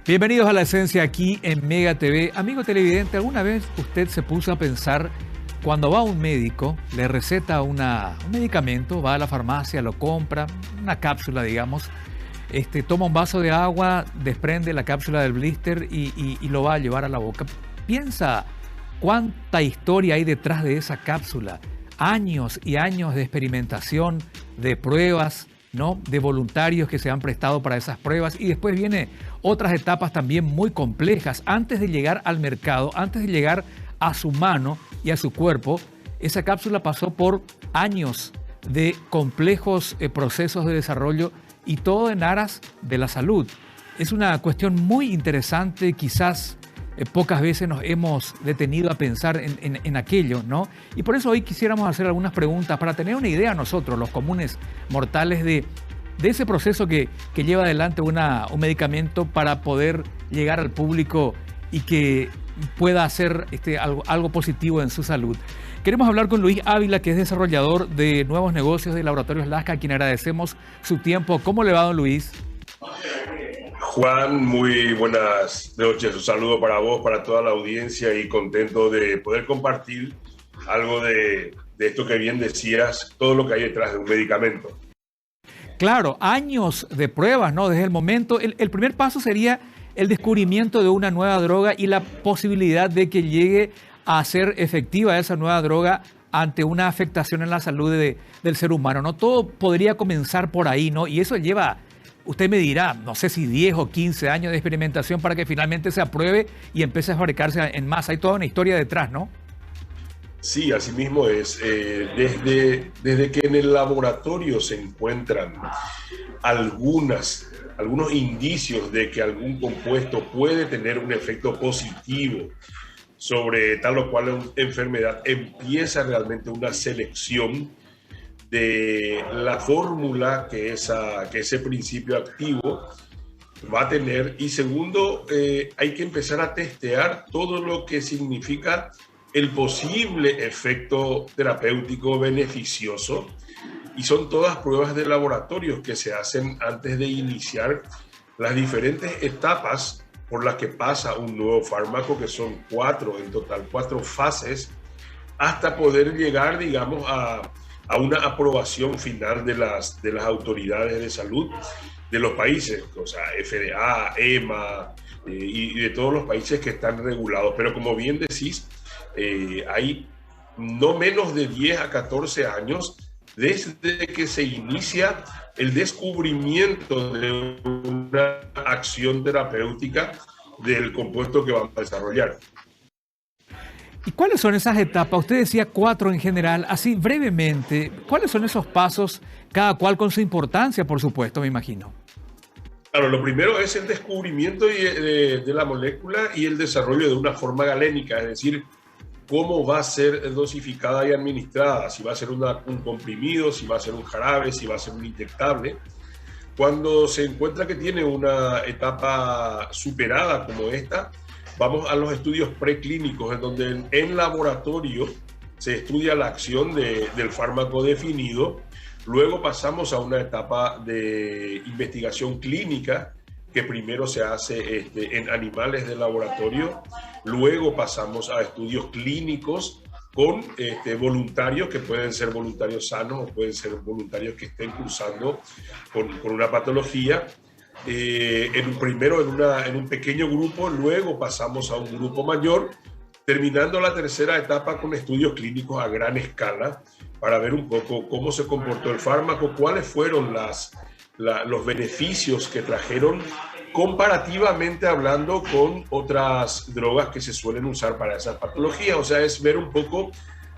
Bienvenidos a La Esencia aquí en Mega TV. Amigo televidente, ¿alguna vez usted se puso a pensar cuando va a un médico, le receta un medicamento, va a la farmacia, lo compra, una cápsula digamos, toma un vaso de agua, desprende la cápsula del blister y lo va a llevar a la boca? Piensa cuánta historia hay detrás de esa cápsula, años y años de experimentación, de pruebas, ¿no? De voluntarios que se han prestado para esas pruebas, y después viene otras etapas también muy complejas. Antes de llegar al mercado, antes de llegar a su mano y a su cuerpo, esa cápsula pasó por años de complejos procesos de desarrollo, y todo en aras de la salud. Es una cuestión muy interesante, quizás pocas veces nos hemos detenido a pensar en aquello, ¿no? Y por eso hoy quisiéramos hacer algunas preguntas para tener una idea nosotros, los comunes mortales, de ese proceso que lleva adelante un medicamento para poder llegar al público y que pueda hacer algo positivo en su salud. Queremos hablar con Luis Ávila, que es desarrollador de nuevos negocios de Laboratorios Lasca, a quien agradecemos su tiempo. ¿Cómo le va, don Luis? Juan, muy buenas noches. Un saludo para vos, para toda la audiencia, y contento de poder compartir algo de esto que bien decías, todo lo que hay detrás de un medicamento. Claro, años de pruebas, ¿no? Desde el momento, el primer paso sería el descubrimiento de una nueva droga y la posibilidad de que llegue a ser efectiva esa nueva droga ante una afectación en la salud del ser humano, ¿no? Todo podría comenzar por ahí, ¿no? Y eso lleva, usted me dirá, no sé si 10 o 15 años de experimentación para que finalmente se apruebe y empiece a fabricarse en masa. Hay toda una historia detrás, ¿no? Sí, así mismo es. Desde que en el laboratorio se encuentran algunos indicios de que algún compuesto puede tener un efecto positivo sobre tal o cual enfermedad, empieza realmente una selección de la fórmula que ese principio activo va a tener. Y segundo, hay que empezar a testear todo lo que significa el posible efecto terapéutico beneficioso, y son todas pruebas de laboratorios que se hacen antes de iniciar las diferentes etapas por las que pasa un nuevo fármaco, que son 4 en total, 4 fases, hasta poder llegar, digamos, a una aprobación final de las autoridades de salud de los países, o sea, FDA, EMA, y de todos los países que están regulados. Pero como bien decís, hay no menos de 10 a 14 años desde que se inicia el descubrimiento de una acción terapéutica del compuesto que vamos a desarrollar. ¿Y cuáles son esas etapas? Usted decía 4 en general, así brevemente. ¿Cuáles son esos pasos, cada cual con su importancia, por supuesto, me imagino? Claro, lo primero es el descubrimiento de la molécula y el desarrollo de una forma galénica, es decir, cómo va a ser dosificada y administrada, si va a ser un comprimido, si va a ser un jarabe, si va a ser un inyectable. Cuando se encuentra que tiene una etapa superada como esta, vamos a los estudios preclínicos, en donde en laboratorio se estudia la acción del fármaco definido. Luego pasamos a una etapa de investigación clínica, que primero se hace en animales de laboratorio. Luego pasamos a estudios clínicos con voluntarios, que pueden ser voluntarios sanos o pueden ser voluntarios que estén cursando con una patología. Primero en un pequeño grupo, luego pasamos a un grupo mayor, terminando la tercera etapa con estudios clínicos a gran escala para ver un poco cómo se comportó el fármaco, cuáles fueron los beneficios que trajeron comparativamente hablando con otras drogas que se suelen usar para esas patologías. O sea, es ver un poco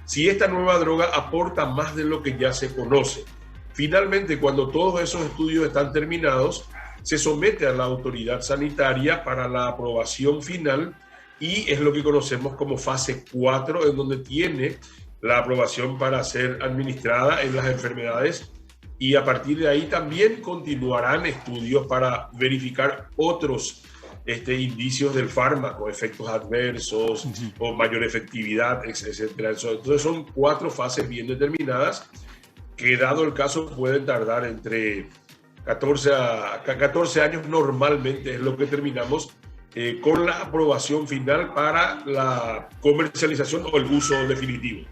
si esta nueva droga aporta más de lo que ya se conoce. Finalmente, cuando todos esos estudios están terminados, se somete a la autoridad sanitaria para la aprobación final, y es lo que conocemos como fase 4, en donde tiene la aprobación para ser administrada en las enfermedades, y a partir de ahí también continuarán estudios para verificar otros indicios del fármaco, efectos adversos o mayor efectividad, etc. Entonces son 4 fases bien determinadas que, dado el caso, pueden tardar entre 14 años normalmente es lo que terminamos con la aprobación final para la comercialización o el uso definitivo.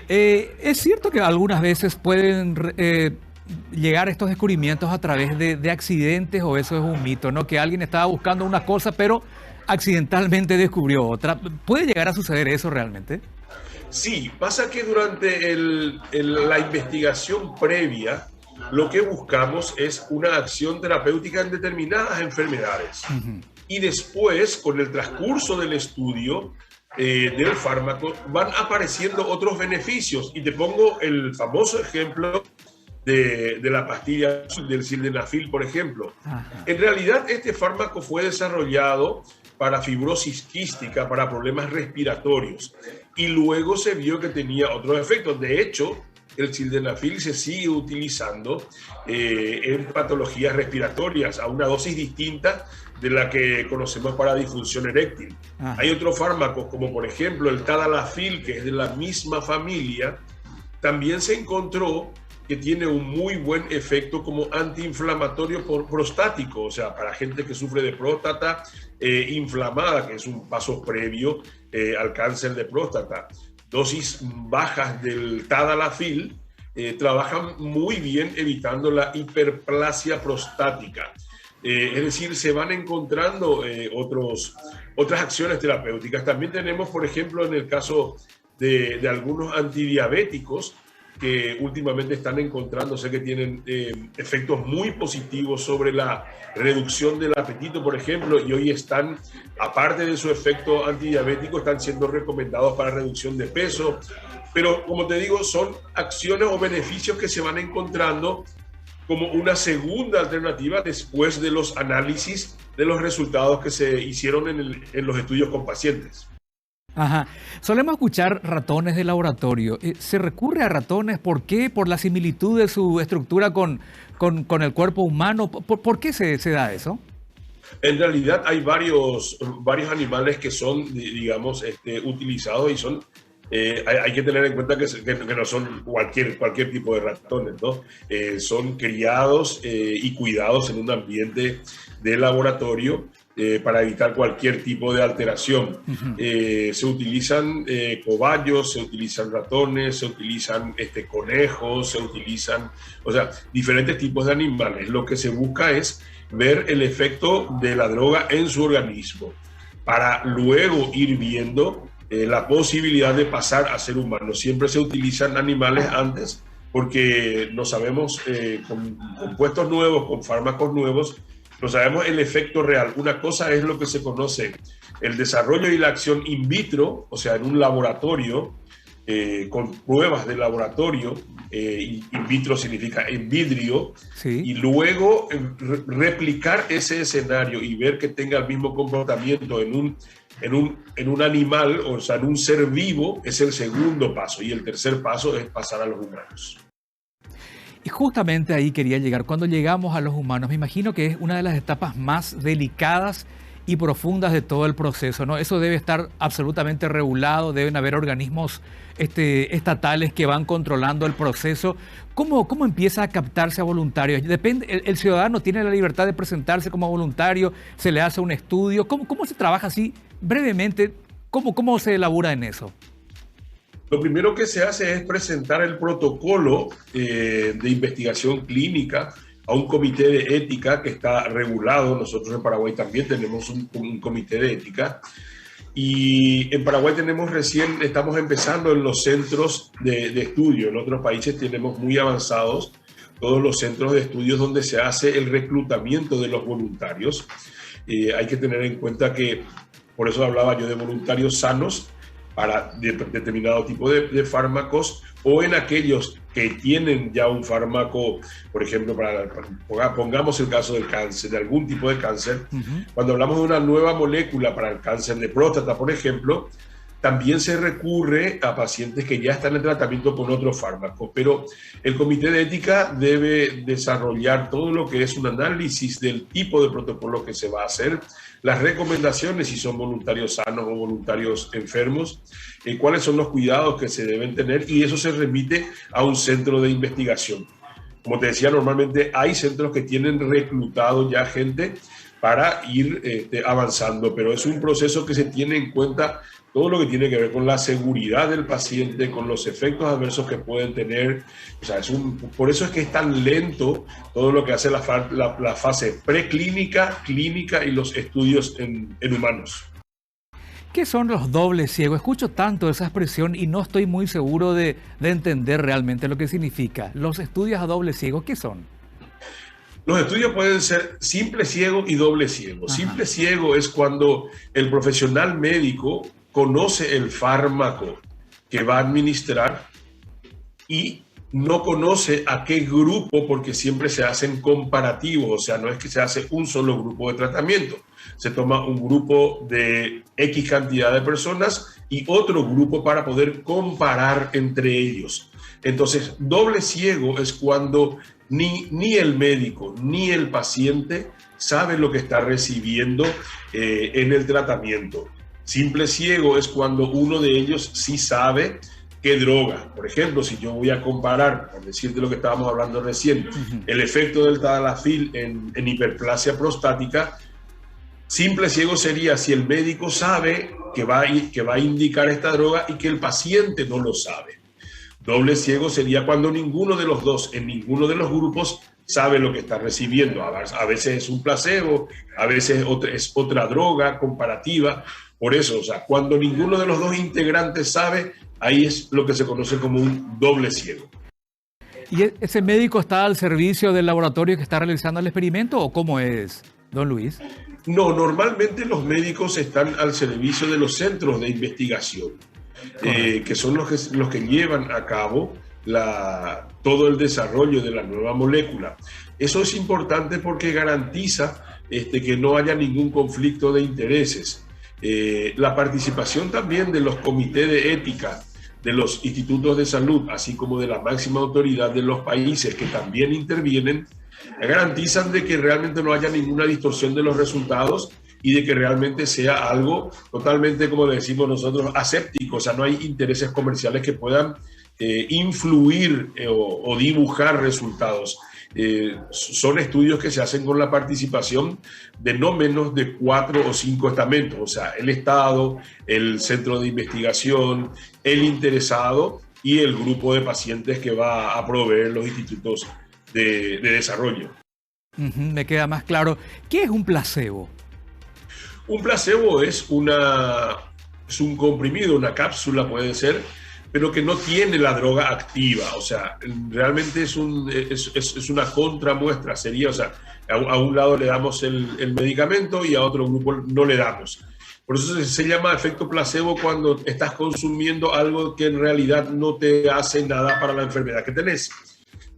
Es cierto que algunas veces pueden llegar estos descubrimientos a través de accidentes, o eso es un mito, ¿no? Que alguien estaba buscando una cosa pero accidentalmente descubrió otra. ¿Puede llegar a suceder eso realmente? Sí, pasa que durante la investigación previa lo que buscamos es una acción terapéutica en determinadas enfermedades. Uh-huh. Y después, con el transcurso del estudio del fármaco, van apareciendo otros beneficios. Y te pongo el famoso ejemplo de la pastilla del sildenafil, por ejemplo. Uh-huh. En realidad, este fármaco fue desarrollado para fibrosis quística, para problemas respiratorios. Y luego se vio que tenía otros efectos. De hecho, el sildenafil se sigue utilizando en patologías respiratorias a una dosis distinta de la que conocemos para disfunción eréctil. Ajá. Hay otros fármacos, como por ejemplo el tadalafil, que es de la misma familia. También se encontró que tiene un muy buen efecto como antiinflamatorio prostático, o sea, para gente que sufre de próstata inflamada, que es un paso previo al cáncer de próstata. Dosis bajas del tadalafil trabajan muy bien evitando la hiperplasia prostática. Es decir, se van encontrando otras acciones terapéuticas. También tenemos, por ejemplo, en el caso de algunos antidiabéticos, que últimamente están encontrándose que tienen efectos muy positivos sobre la reducción del apetito, por ejemplo, y hoy están, aparte de su efecto antidiabético, están siendo recomendados para reducción de peso. Pero, como te digo, son acciones o beneficios que se van encontrando como una segunda alternativa después de los análisis de los resultados que se hicieron en los estudios con pacientes. Ajá. Solemos escuchar ratones de laboratorio. ¿Se recurre a ratones? ¿Por qué? ¿Por la similitud de su estructura con el cuerpo humano? ¿Por qué se da eso? En realidad hay varios animales que son, digamos, utilizados y son... hay que tener en cuenta que no son cualquier tipo de ratones, ¿no? Son criados y cuidados en un ambiente de laboratorio para evitar cualquier tipo de alteración. Uh-huh. Se utilizan cobayos, se utilizan ratones, se utilizan conejos, se utilizan, o sea, diferentes tipos de animales. Lo que se busca es ver el efecto de la droga en su organismo para luego ir viendo la posibilidad de pasar a ser humano. Siempre se utilizan animales antes porque no sabemos, con compuestos nuevos, con fármacos nuevos, no sabemos el efecto real. Una cosa es lo que se conoce, el desarrollo y la acción in vitro, o sea, en un laboratorio, con pruebas de laboratorio, in vitro significa en vidrio, sí. Y luego replicar ese escenario y ver que tenga el mismo comportamiento en un animal, o sea, en un ser vivo, es el segundo paso. Y el tercer paso es pasar a los humanos. Y justamente ahí quería llegar. Cuando llegamos a los humanos, me imagino que es una de las etapas más delicadas y profundas de todo el proceso, ¿no? Eso debe estar absolutamente regulado, deben haber organismos estatales que van controlando el proceso. ¿Cómo empieza a captarse a voluntarios? Depende, el ciudadano tiene la libertad de presentarse como voluntario, se le hace un estudio. ¿Cómo se trabaja así brevemente? ¿Cómo se elabora en eso? Lo primero que se hace es presentar el protocolo de investigación clínica a un comité de ética que está regulado. Nosotros en Paraguay también tenemos un comité de ética. Y en Paraguay estamos empezando en los centros de estudio. En otros países tenemos muy avanzados todos los centros de estudios donde se hace el reclutamiento de los voluntarios. Hay que tener en cuenta que, por eso hablaba yo de voluntarios sanos, para determinado tipo de fármacos, o en aquellos que tienen ya un fármaco, por ejemplo, pongamos el caso del cáncer, de algún tipo de cáncer. Uh-huh. Cuando hablamos de una nueva molécula para el cáncer de próstata, por ejemplo, también se recurre a pacientes que ya están en tratamiento con otro fármaco, pero el comité de ética debe desarrollar todo lo que es un análisis del tipo de protocolo que se va a hacer, las recomendaciones si son voluntarios sanos o voluntarios enfermos, cuáles son los cuidados que se deben tener, y eso se remite a un centro de investigación. como te decía, normalmente hay centros que tienen reclutado ya gente para ir avanzando, pero es un proceso que se tiene en cuenta todo lo que tiene que ver con la seguridad del paciente, con los efectos adversos que pueden tener. O sea, por eso es que es tan lento todo lo que hace la fase preclínica, clínica y los estudios en humanos. ¿Qué son los dobles ciegos? Escucho tanto esa expresión y no estoy muy seguro de entender realmente lo que significa. Los estudios a doble ciego, ¿qué son? Los estudios pueden ser simple ciego y doble ciego. Ajá. Simple ciego es cuando el profesional médico conoce el fármaco que va a administrar y no conoce a qué grupo, porque siempre se hacen comparativos, o sea, no es que se hace un solo grupo de tratamiento. Se toma un grupo de X cantidad de personas y otro grupo para poder comparar entre ellos. Entonces, doble ciego es cuando ni el médico ni el paciente sabe lo que está recibiendo en el tratamiento. Simple ciego es cuando uno de ellos sí sabe qué droga. Por ejemplo, si yo voy a comparar, por decirte lo que estábamos hablando recién, el efecto del tadalafil en hiperplasia prostática, simple ciego sería si el médico sabe que va a indicar esta droga y que el paciente no lo sabe. Doble ciego sería cuando ninguno de los dos, en ninguno de los grupos, sabe lo que está recibiendo. A veces es un placebo, a veces es otra droga comparativa. Por eso, o sea, cuando ninguno de los dos integrantes sabe, ahí es lo que se conoce como un doble ciego. ¿Y ese médico está al servicio del laboratorio que está realizando el experimento o cómo es, don Luis? No, normalmente los médicos están al servicio de los centros de investigación, que son los que llevan a cabo todo el desarrollo de la nueva molécula. Eso es importante porque garantiza que no haya ningún conflicto de intereses. La participación también de los comités de ética de los institutos de salud, así como de la máxima autoridad de los países que también intervienen, garantizan de que realmente no haya ninguna distorsión de los resultados y de que realmente sea algo totalmente, como decimos nosotros, aséptico. O sea, no hay intereses comerciales que puedan influir o dibujar resultados. Son estudios que se hacen con la participación de no menos de 4 o 5 estamentos, o sea, el Estado, el centro de investigación, el interesado y el grupo de pacientes que va a proveer los institutos de desarrollo. Me queda más claro. ¿Qué es un placebo? Un placebo es un comprimido, una cápsula puede ser, pero que no tiene la droga activa. O sea, realmente es una contramuestra. Sería, o sea, a un lado le damos el medicamento y a otro grupo no le damos. Por eso se llama efecto placebo cuando estás consumiendo algo que en realidad no te hace nada para la enfermedad que tenés.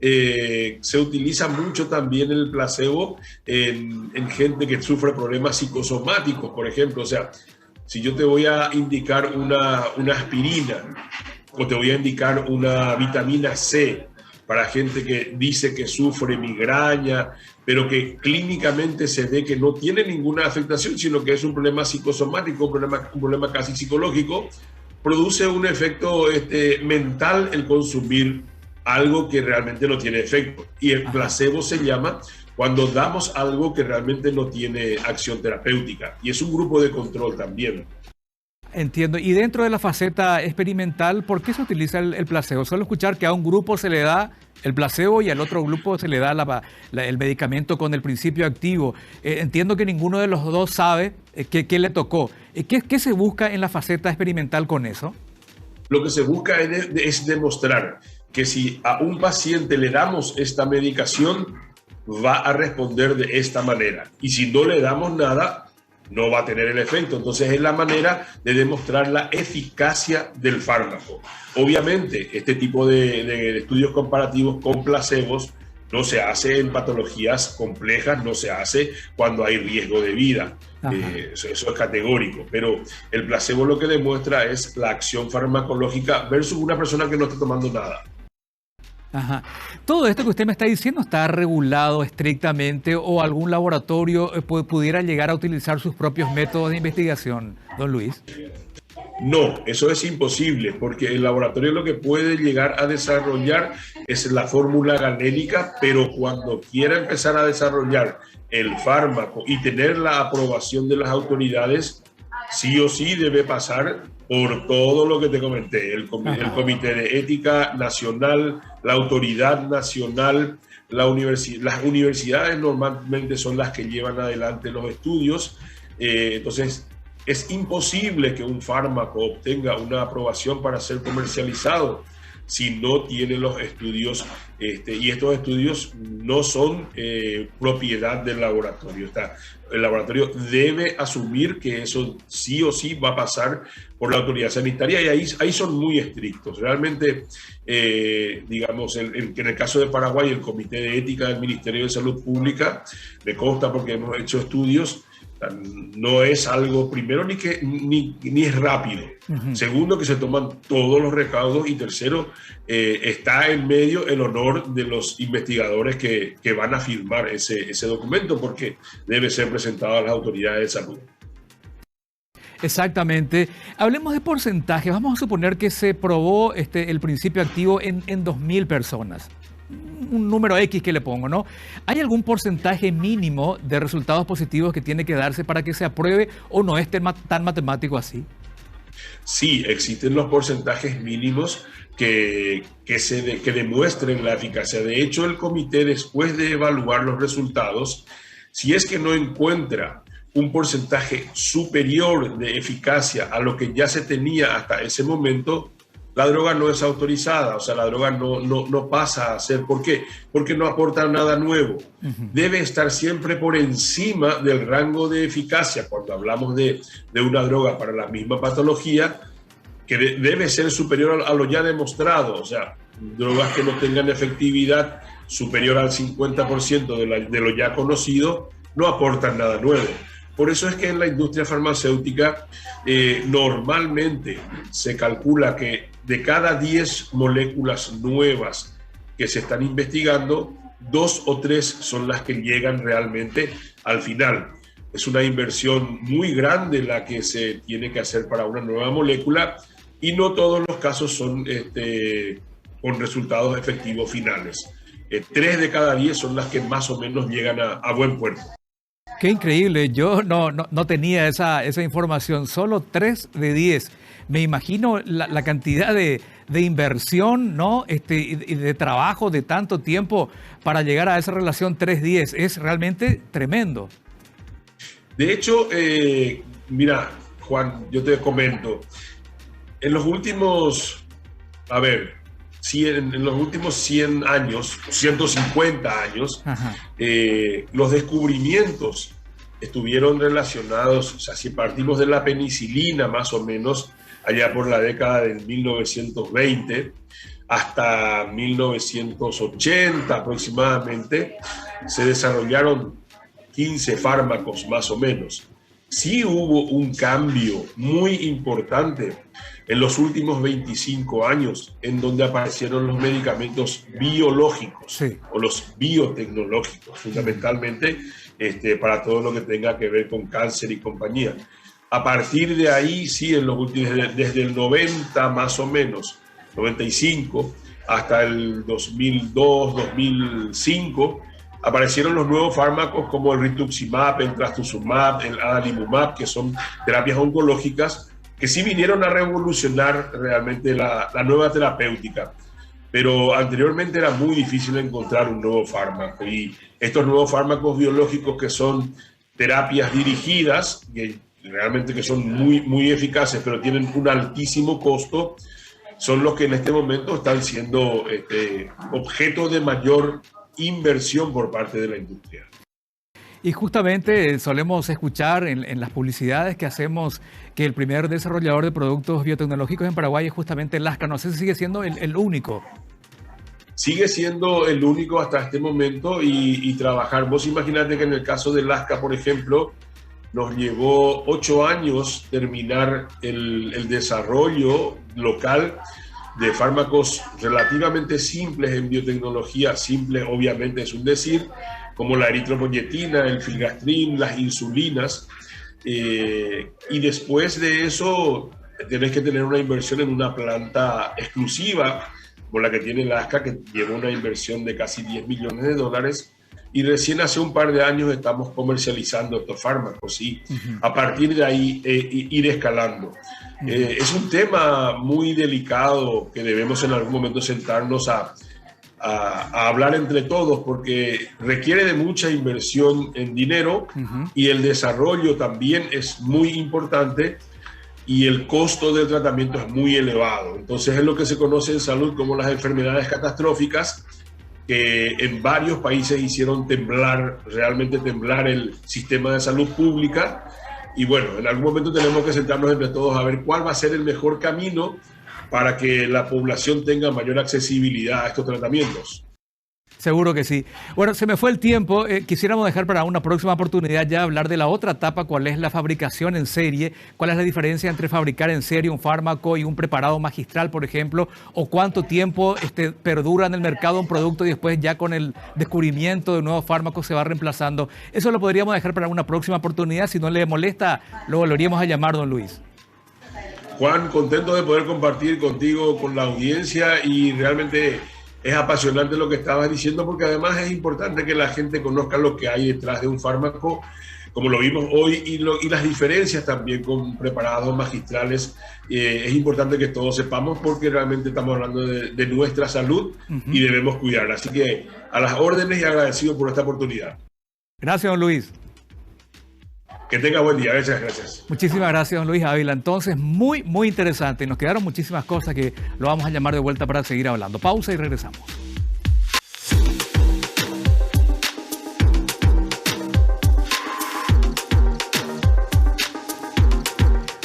Se utiliza mucho también el placebo en gente que sufre problemas psicosomáticos, por ejemplo. O sea, si yo te voy a indicar una aspirina o te voy a indicar una vitamina C para gente que dice que sufre migraña, pero que clínicamente se ve que no tiene ninguna afectación, sino que es un problema psicosomático, un problema casi psicológico, produce un efecto mental el consumir algo que realmente no tiene efecto. Y el placebo se llama cuando damos algo que realmente no tiene acción terapéutica. Y es un grupo de control también. Entiendo. Y dentro de la faceta experimental, ¿por qué se utiliza el placebo? Suelo escuchar que a un grupo se le da el placebo y al otro grupo se le da el medicamento con el principio activo. Entiendo que ninguno de los dos sabe qué le tocó. ¿Qué se busca en la faceta experimental con eso? Lo que se busca es demostrar que si a un paciente le damos esta medicación, va a responder de esta manera. Y si no le damos nada, no va a tener el efecto. Entonces es la manera de demostrar la eficacia del fármaco. Obviamente, este tipo de estudios comparativos con placebos no se hace en patologías complejas, no se hace cuando hay riesgo de vida. Eso es categórico. Pero el placebo lo que demuestra es la acción farmacológica versus una persona que no está tomando nada. Ajá. ¿Todo esto que usted me está diciendo está regulado estrictamente o algún laboratorio pudiera llegar a utilizar sus propios métodos de investigación, don Luis? No, eso es imposible, porque el laboratorio lo que puede llegar a desarrollar es la fórmula galénica, pero cuando quiera empezar a desarrollar el fármaco y tener la aprobación de las autoridades, sí o sí debe pasar por todo lo que te comenté, el Comité de Ética Nacional, la Autoridad Nacional, las universidades normalmente son las que llevan adelante los estudios, entonces es imposible que un fármaco obtenga una aprobación para ser comercializado si no tiene los estudios, y estos estudios no son propiedad del laboratorio. El laboratorio debe asumir que eso sí o sí va a pasar por la autoridad sanitaria, y ahí son muy estrictos. Realmente, digamos, en el caso de Paraguay, el Comité de Ética del Ministerio de Salud Pública, me consta porque hemos hecho estudios, no es algo, primero, ni es rápido. Segundo, que se toman todos los recaudos. Y tercero, está en medio el honor de los investigadores que van a firmar ese documento, porque debe ser presentado a las autoridades de salud. Exactamente. Hablemos de porcentaje. Vamos a suponer que se probó el principio activo en 2.000 personas. Un número X que le pongo, ¿no? ¿Hay algún porcentaje mínimo de resultados positivos que tiene que darse para que se apruebe, o no es tan matemático así? Sí, existen los porcentajes mínimos que demuestren la eficacia. De hecho, el comité, después de evaluar los resultados, si es que no encuentra un porcentaje superior de eficacia a lo que ya se tenía hasta ese momento, la droga no es autorizada, o sea, la droga no pasa a ser. ¿Por qué? Porque no aporta nada nuevo. Debe estar siempre por encima del rango de eficacia. Cuando hablamos de una droga para la misma patología, que debe ser superior a lo ya demostrado. O sea, drogas que no tengan efectividad superior al 50% de lo ya conocido no aportan nada nuevo. Por eso es que en la industria farmacéutica normalmente se calcula que de cada 10 moléculas nuevas que se están investigando, 2 o 3 son las que llegan realmente al final. Es una inversión muy grande la que se tiene que hacer para una nueva molécula, y no todos los casos son con resultados efectivos finales. 3 de cada 10 son las que más o menos llegan a buen puerto. Qué increíble, yo no tenía esa información, solo 3 de 10. Me imagino la cantidad de inversión, ¿no? Y de trabajo de tanto tiempo para llegar a esa relación 3-10. Es realmente tremendo. De hecho, mira, Juan, yo te comento, en los últimos, en los últimos 100 años, 150 años, los descubrimientos estuvieron relacionados, o sea, si partimos de la penicilina más o menos, allá por la década del 1920 hasta 1980 aproximadamente, se desarrollaron 15 fármacos más o menos. Sí hubo un cambio muy importante en los últimos 25 años, en donde aparecieron los medicamentos biológicos, sí, o los biotecnológicos, fundamentalmente para todo lo que tenga que ver con cáncer y compañía. A partir de ahí, sí, desde el 90 más o menos, 95, hasta el 2002, 2005, aparecieron los nuevos fármacos como el rituximab, el trastuzumab, el adalimumab, que son terapias oncológicas que sí vinieron a revolucionar realmente la nueva terapéutica. Pero anteriormente era muy difícil encontrar un nuevo fármaco, y estos nuevos fármacos biológicos, que son terapias dirigidas, que son muy, muy eficaces, pero tienen un altísimo costo, son los que en este momento están siendo objeto de mayor inversión por parte de la industria. Y justamente solemos escuchar en las publicidades que hacemos que el primer desarrollador de productos biotecnológicos en Paraguay es justamente Lasca. No sé si sigue siendo el único. Sigue siendo el único hasta este momento, y trabajar. Vos imaginate que en el caso de Lasca, por ejemplo, nos llevó 8 años terminar el desarrollo local de fármacos relativamente simples en biotecnología. Simple, obviamente, es un decir, como la eritropoyetina, el filgastrin, las insulinas. Y después de eso tenés que tener una inversión en una planta exclusiva, como la que tiene la ASCA, que lleva una inversión de casi 10 millones de dólares, y recién hace un par de años estamos comercializando estos fármacos y a partir de ahí ir escalando. Es un tema muy delicado que debemos en algún momento sentarnos a hablar entre todos, porque requiere de mucha inversión en dinero y el desarrollo también es muy importante y el costo del tratamiento es muy elevado. Entonces es lo que se conoce en salud como las enfermedades catastróficas, que en varios países hicieron realmente temblar el sistema de salud pública. Y bueno, en algún momento tenemos que sentarnos entre todos a ver cuál va a ser el mejor camino para que la población tenga mayor accesibilidad a estos tratamientos. Seguro que sí. Bueno, se me fue el tiempo. Quisiéramos dejar para una próxima oportunidad ya hablar de la otra etapa, cuál es la fabricación en serie, cuál es la diferencia entre fabricar en serie un fármaco y un preparado magistral, por ejemplo, o cuánto tiempo perdura en el mercado un producto y después ya con el descubrimiento de nuevos fármacos se va reemplazando. Eso lo podríamos dejar para una próxima oportunidad. Si no le molesta, lo volveríamos a llamar, don Luis. Juan, contento de poder compartir contigo, con la audiencia, y realmente es apasionante lo que estabas diciendo, porque además es importante que la gente conozca lo que hay detrás de un fármaco, como lo vimos hoy, y las diferencias también con preparados magistrales. Es importante que todos sepamos, porque realmente estamos hablando de nuestra salud y debemos cuidarla. Así que a las órdenes y agradecido por esta oportunidad. Gracias, don Luis. Que tenga buen día. Gracias. Muchísimas gracias, don Luis Ávila. Entonces, muy interesante. Nos quedaron muchísimas cosas que lo vamos a llamar de vuelta para seguir hablando. Pausa y regresamos.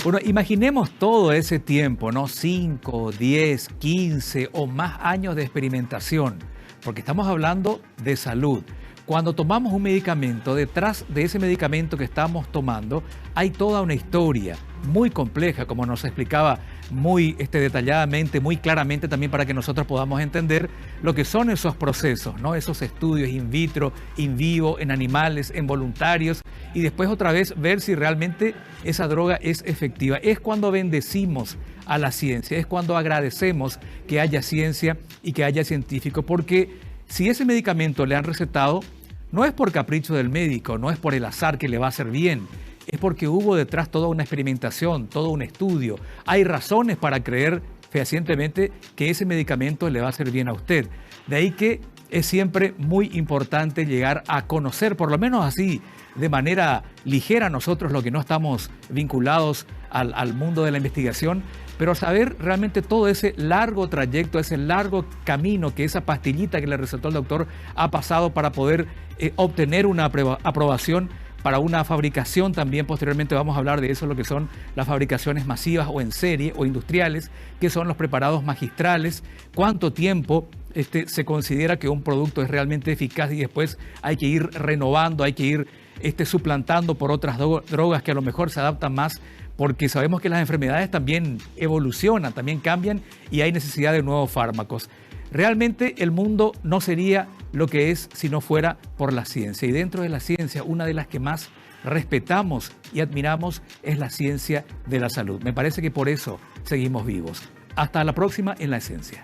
Bueno, imaginemos todo ese tiempo, ¿no? 5, 10, 15 o más años de experimentación, porque estamos hablando de salud. Cuando tomamos un medicamento, detrás de ese medicamento que estamos tomando hay toda una historia muy compleja, como nos explicaba muy detalladamente, muy claramente también, para que nosotros podamos entender lo que son esos procesos, ¿no? Esos estudios in vitro, in vivo, en animales, en voluntarios, y después otra vez ver si realmente esa droga es efectiva. Es cuando bendecimos a la ciencia, es cuando agradecemos que haya ciencia y que haya científico, porque si ese medicamento le han recetado, no es por capricho del médico, no es por el azar que le va a hacer bien, es porque hubo detrás toda una experimentación, todo un estudio. Hay razones para creer fehacientemente que ese medicamento le va a hacer bien a usted. De ahí que es siempre muy importante llegar a conocer, por lo menos así, de manera ligera nosotros, lo que no estamos vinculados al mundo de la investigación, pero saber realmente todo ese largo trayecto, ese largo camino que esa pastillita que le recetó el doctor ha pasado para poder obtener una aprobación para una fabricación. También posteriormente vamos a hablar de eso, lo que son las fabricaciones masivas o en serie o industriales, que son los preparados magistrales, cuánto tiempo se considera que un producto es realmente eficaz y después hay que ir renovando, hay que ir suplantando por otras drogas que a lo mejor se adaptan más, porque sabemos que las enfermedades también evolucionan, también cambian y hay necesidad de nuevos fármacos. Realmente el mundo no sería lo que es si no fuera por la ciencia. Y dentro de la ciencia, una de las que más respetamos y admiramos es la ciencia de la salud. Me parece que por eso seguimos vivos. Hasta la próxima en La Esencia.